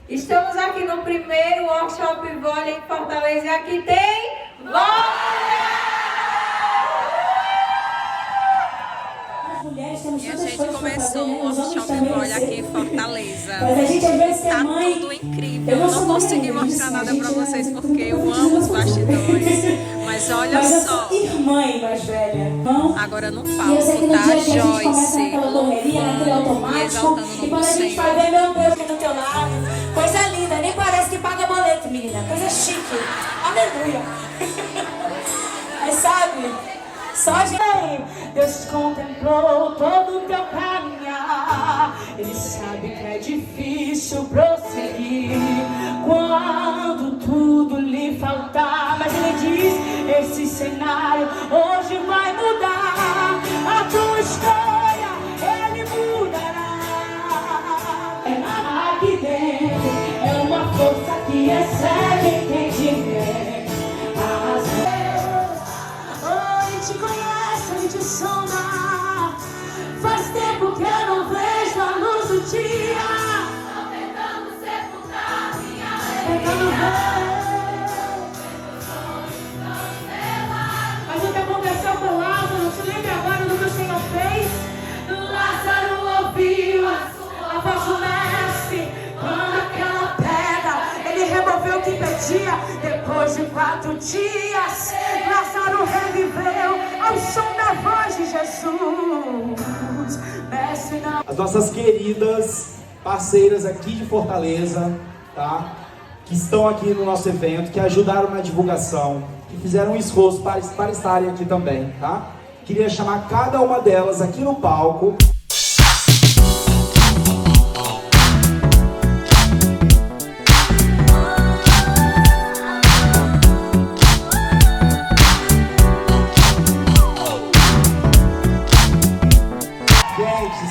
Estamos aqui no primeiro workshop vôlei em Fortaleza e aqui tem vôlei! E a gente começou o workshop vôlei aqui em Fortaleza. Mas a gente às vezes Tá tem mãe. tudo incrível. Eu não consegui mostrar nada pra vocês porque eu amo os bastidores. Mas olha só. Irmã mais velha. Agora no E eu sei que palco no tá dia a dia a gente começa Joyce naquela correria, naquele louvando e automático. exaltando o E nome quando do a gente vai Senhor. ver, meu Deus, que do teu lado. Coisa linda, nem parece que paga boleto, menina. Coisa chique. Aleluia. Mas sabe, só de Deus contemplou todo o teu caminhar. Ele sabe que é difícil prosseguir quando tudo lhe faltar. Mas ele diz, esse cenário hoje vai mudar. A tua história, ele mudará. Aqui dentro é uma força que excede quem tiver. Te conhece, ele te sonda. Faz tempo que eu não vejo a luz do dia. Estou tentando sepultar minha alegria. Mas o que aconteceu com Lázaro, te lembra agora do que o Senhor fez? Lázaro ouviu a voz do mestre. Quando aquela pedra, ele removeu o que pedia. Depois de 4 dias, Lázaro reviveu ao som da voz de Jesus. Mestre, não. As nossas queridas parceiras aqui de Fortaleza, tá? Que estão aqui no nosso evento, que ajudaram na divulgação, que fizeram um esforço para estarem aqui também, tá? Queria chamar cada uma delas aqui no palco.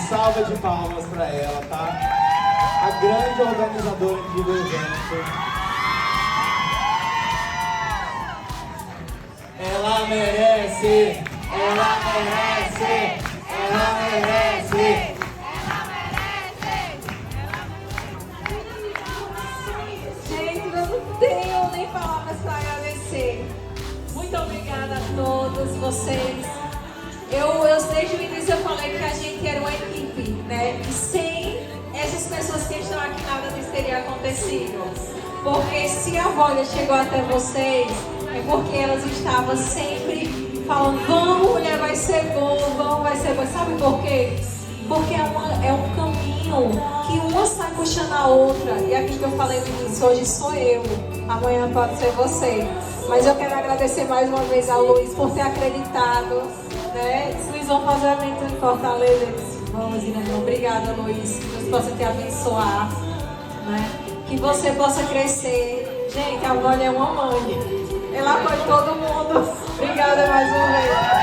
Salva de palmas para ela, tá? A grande organizadora aqui do evento. Ela merece! Ela merece! Ela merece! Gente, eu não tenho nem palavras para agradecer. Muito obrigada a todos vocês. Desde o início eu falei que a gente era uma equipe, né? E sem essas pessoas que estão aqui nada disso teria acontecido. Porque se a Vôlei chegou até vocês, é porque elas estavam sempre falando, vamos mulher, vai ser bom, vamos, vai ser bom. Sabe por quê? Porque é um caminho que uma sai puxando a outra. E aquilo que eu falei no início, hoje sou eu, amanhã pode ser você. Mas eu quero agradecer mais uma vez a Luiz por ter acreditado. Né? Se Luiz vão fazer evento em Fortaleza, eu disse, vamos, Irã, obrigada, Luiz, que Deus possa te abençoar, né? Que você possa crescer. Gente, a Vôlei é uma mãe, ela apoia todo mundo. Obrigada mais uma vez.